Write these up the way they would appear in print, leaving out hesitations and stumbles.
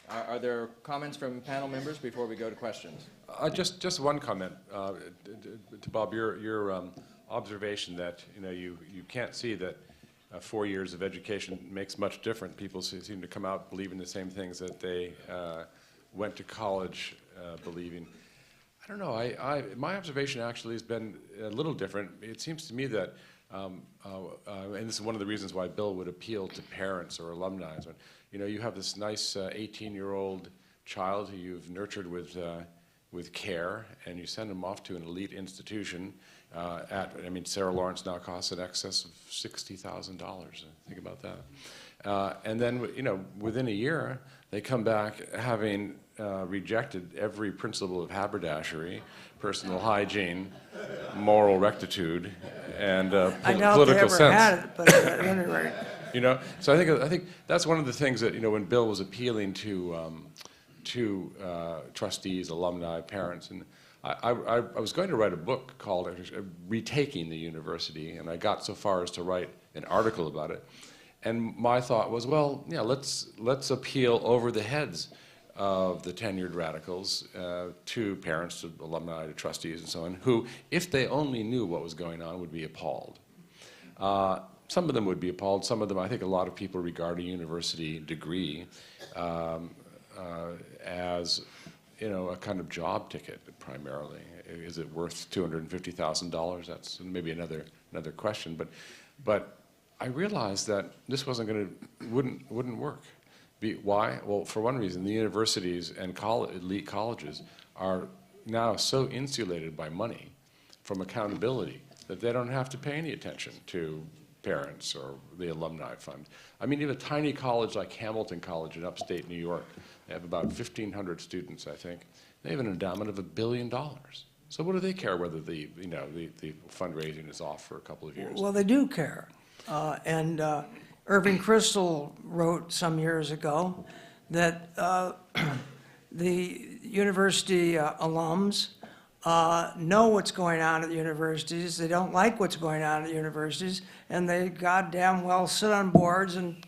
Are there comments from panel members before we go to questions? Just one comment to Bob. Your observation that you can't see that 4 years of education makes much difference. People seem to come out believing the same things that they went to college believing. I don't know. My observation actually has been a little different. It seems to me that, and this is one of the reasons why Bill would appeal to parents or alumni. You have this nice 18-year-old child who you've nurtured with care, and you send them off to an elite institution Sarah Lawrence now costs in excess of $60,000. Think about that. And then, within a year, they come back having rejected every principle of haberdashery, personal hygiene, moral rectitude, and political sense. Had it, but at any rate. So I think that's one of the things that when Bill was appealing to trustees, alumni, parents, and I was going to write a book called Retaking the University, and I got so far as to write an article about it. And my thought was, well, yeah, let's appeal over the heads of the tenured radicals to parents, to alumni, to trustees, and so on, who, if they only knew what was going on, would be appalled. Some of them would be appalled. Some of them, I think a lot of people regard a university degree as a kind of job ticket, primarily. Is it worth $250,000? That's maybe another question. But I realized that this wouldn't work. Why? Well, for one reason, the universities and elite colleges are now so insulated by money from accountability that they don't have to pay any attention to parents or the alumni fund. Even a tiny college like Hamilton College in upstate New York, they have about 1,500 students, I think. They have an endowment of $1 billion. So what do they care whether the fundraising is off for a couple of years? Well, they do care. And Irving Kristol wrote some years ago that the university alums know what's going on at the universities. They don't like what's going on at the universities, and they goddamn well sit on boards and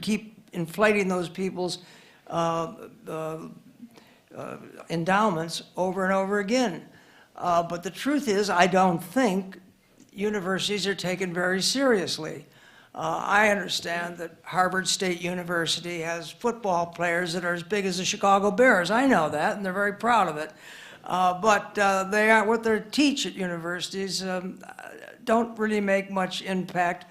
keep inflating those people's endowments over and over again. But the truth is, I don't think universities are taken very seriously. I understand that Harvard State University has football players that are as big as the Chicago Bears. I know that, and they're very proud of it. But what they teach at universities don't really make much impact.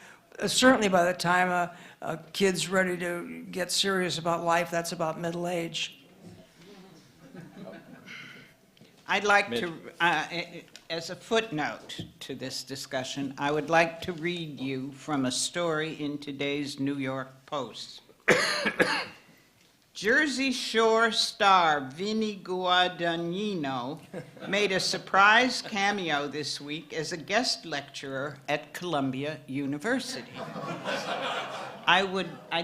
Certainly by the time a kid's ready to get serious about life, that's about middle age. I'd like to, as a footnote to this discussion, I would like to read you from a story in today's New York Post. Jersey Shore star Vinnie Guadagnino made a surprise cameo this week as a guest lecturer at Columbia University. I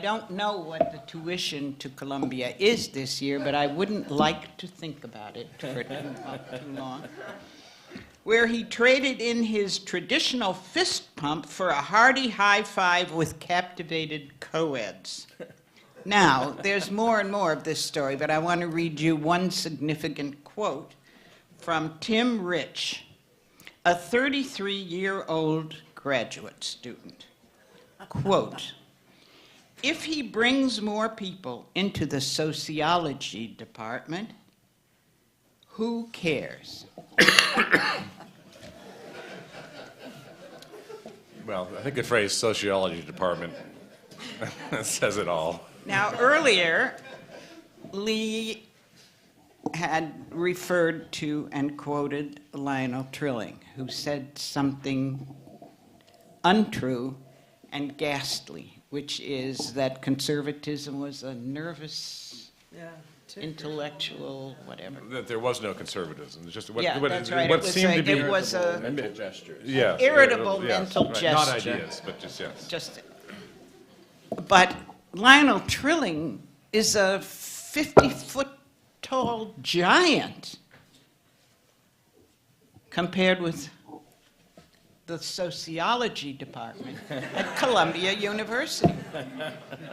don't know what the tuition to Columbia is this year, but I wouldn't like to think about it for too long. Where he traded in his traditional fist pump for a hearty high five with captivated co-eds. Now, there's more and more of this story, but I want to read you one significant quote from Tim Rich, a 33-year-old graduate student. Quote, "If he brings more people into the sociology department, who cares?" Well, I think the phrase sociology department says it all. Now, earlier, Lee had referred to and quoted Lionel Trilling, who said something untrue and ghastly, which is that conservatism was a nervous, intellectual, whatever. That there was no conservatism. It's just that's right. What seemed to be it was a mental gestures. Yes, irritable mental right. gesture. Not ideas, but yes. But Lionel Trilling is a 50-foot-tall giant compared with the sociology department at Columbia University.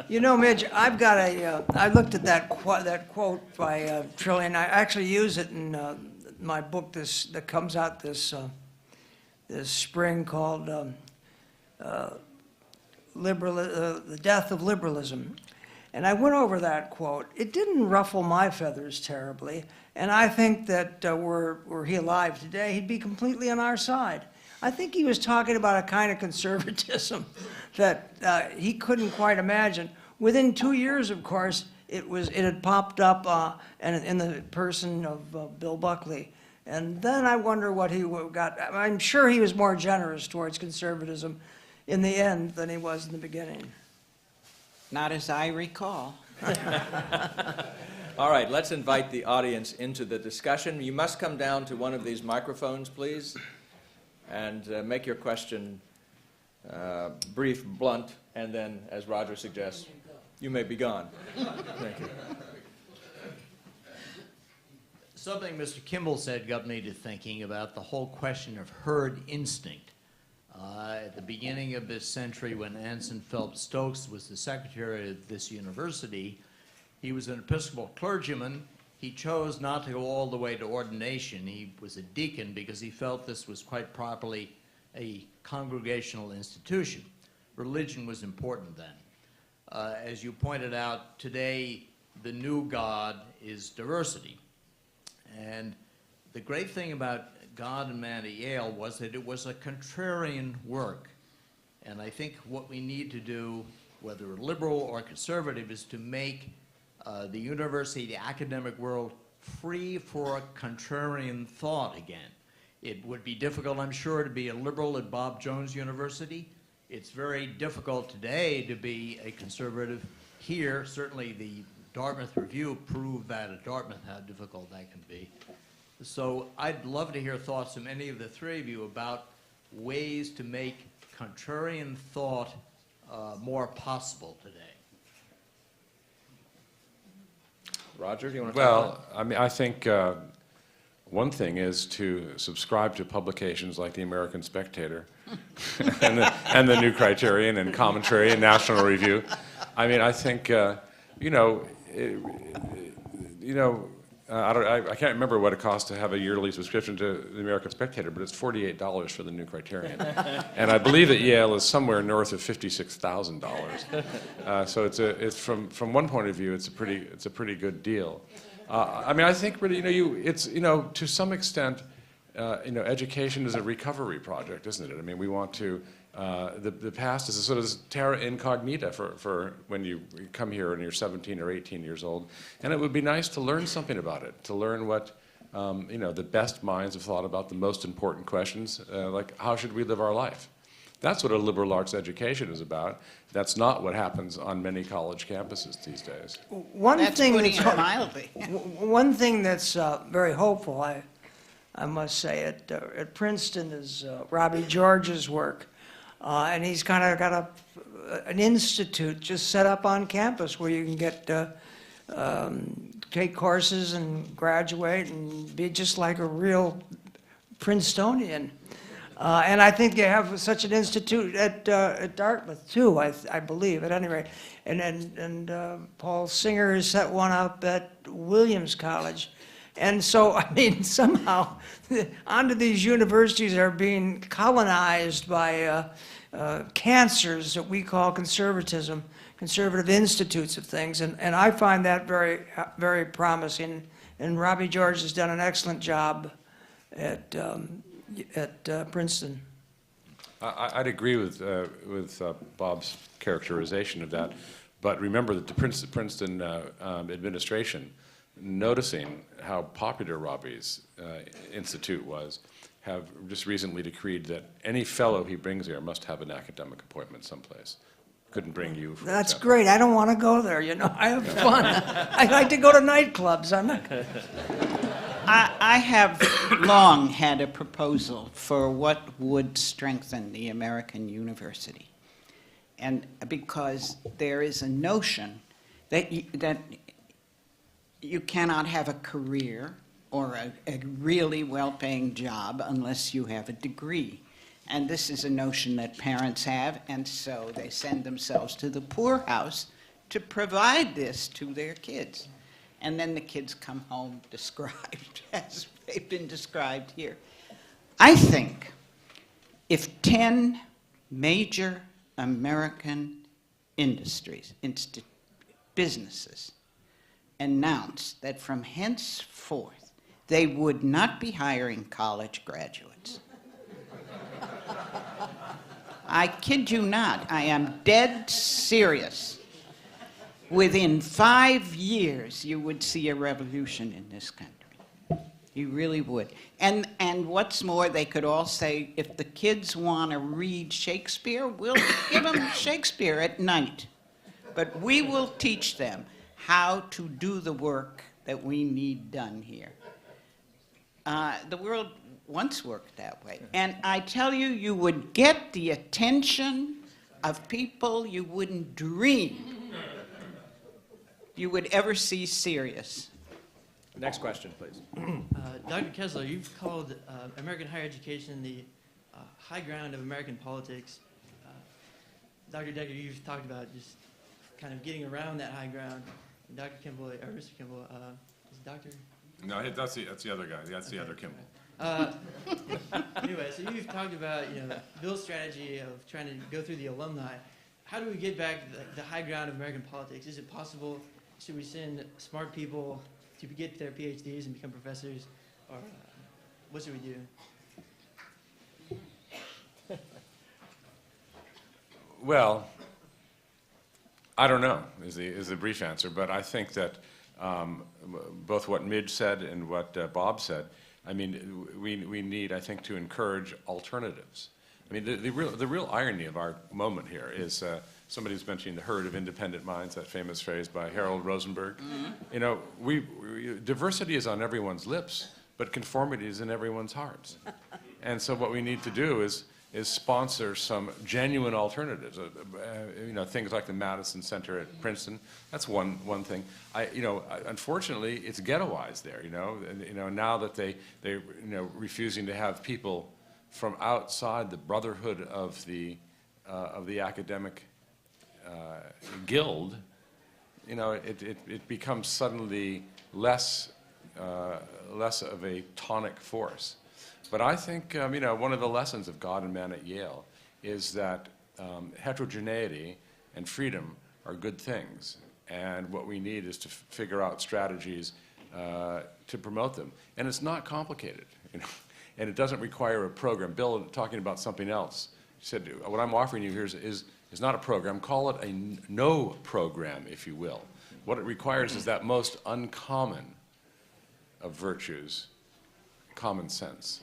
You know, Midge, I've got I looked at that quote by Trillian. I actually use it in my book that comes out this spring called The Death of Liberalism. And I went over that quote. It didn't ruffle my feathers terribly, and I think that were he alive today, he'd be completely on our side. I think he was talking about a kind of conservatism that he couldn't quite imagine. Within 2 years, of course, it had popped up in the person of Bill Buckley. And then I wonder what he got. I'm sure he was more generous towards conservatism in the end than he was in the beginning. Not as I recall. All right, let's invite the audience into the discussion. You must come down to one of these microphones, please, and make your question brief, blunt, and then, as Roger suggests, you may be gone. Thank you. Something Mr. Kimball said got me to thinking about the whole question of herd instinct. At the beginning of this century, when Anson Phelps Stokes was the secretary of this university, he was an Episcopal clergyman. He chose not to go all the way to ordination. He was a deacon because he felt this was quite properly a congregational institution. Religion was important then. As you pointed out, today the new God is diversity. And the great thing about God and Man at Yale was that it was a contrarian work. And I think what we need to do, whether liberal or conservative, is to make the university, the academic world, free for contrarian thought again. It would be difficult, I'm sure, to be a liberal at Bob Jones University. It's very difficult today to be a conservative here. Certainly the Dartmouth Review proved that at Dartmouth how difficult that can be. So I'd love to hear thoughts from any of the three of you about ways to make contrarian thought more possible today. Roger, do you want to talk about Well, I mean, I think one thing is to subscribe to publications like the American Spectator and the New Criterion and Commentary and National Review. I mean, I think, I can't remember what it costs to have a yearly subscription to the American Spectator, but it's $48 for the New Criterion. And I believe that Yale is somewhere north of $56,000. So it's from one point of view, it's a pretty good deal. I mean, I think really, to some extent, education is a recovery project, isn't it? I mean, we want to. The past is a sort of terra incognita for when you come here and you're 17 or 18 years old. And it would be nice to learn something about it, to learn what the best minds have thought about the most important questions, like how should we live our life? That's what a liberal arts education is about. That's not what happens on many college campuses these days. One That's thing putting it mildly. One thing that's very hopeful, I must say, at Princeton is Robbie George's work. And he's kind of got an institute just set up on campus where you can get take courses and graduate and be just like a real Princetonian. And I think you have such an institute at Dartmouth too, I believe, at any rate. And Paul Singer has set one up at Williams College. And so, I mean, somehow, onto these universities are being colonized by cancers that we call conservatism, conservative institutes of things. And I find that very, very promising. And Robbie George has done an excellent job at Princeton. I'd agree with Bob's characterization of that. But remember that the Princeton administration, noticing how popular Robbie's institute was, have just recently decreed that any fellow he brings here must have an academic appointment someplace. Couldn't bring you, for That's example. great. I don't want to go there, I have fun. I like to go to nightclubs. I'm not. I have long had a proposal for what would strengthen the American university. And because there is a notion that you cannot have a career or a really well-paying job unless you have a degree. And this is a notion that parents have, and so they send themselves to the poorhouse to provide this to their kids. And then the kids come home described as they've been described here. I think if 10 major American industries, businesses, announced that from henceforth they would not be hiring college graduates, I kid you not, I am dead serious. Within 5 years, you would see a revolution in this country. You really would. And what's more, they could all say, if the kids want to read Shakespeare, we'll give them Shakespeare at night. But we will teach them how to do the work that we need done here. The world once worked that way. And I tell you, you would get the attention of people you wouldn't dream you would ever see serious. Next question, please. Dr. Kessler, you've called American higher education the high ground of American politics. Dr. Decker, you've talked about just kind of getting around that high ground. And Dr. Kimball, or Mr. Kimball, is it Dr.? No, that's the other guy. That's the other Kimball. Anyway, so you've talked about Bill's strategy of trying to go through the alumni. How do we get back the high ground of American politics? Is it possible? Should we send smart people to get their PhDs and become professors, or what should we do? Well, I don't know is the brief answer, but I think that both what Midge said and what Bob said, I mean, we need, I think, to encourage alternatives. I mean, the real irony of our moment here is somebody's mentioning the herd of independent minds, that famous phrase by Harold Rosenberg. Mm-hmm. You know, diversity is on everyone's lips, but conformity is in everyone's hearts. And so what we need to do is sponsor some genuine alternatives. Things like the Madison Center at Princeton. That's one thing. Unfortunately, it's ghettoized there. Now that they refusing to have people from outside the brotherhood of the academic guild, it becomes suddenly less of a tonic force. But I think one of the lessons of God and Man at Yale is that heterogeneity and freedom are good things, and what we need is to figure out strategies to promote them. And it's not complicated, and it doesn't require a program. Bill, talking about something else, said, what I'm offering you here is not a program. Call it a no program, if you will. What it requires is that most uncommon of virtues, common sense.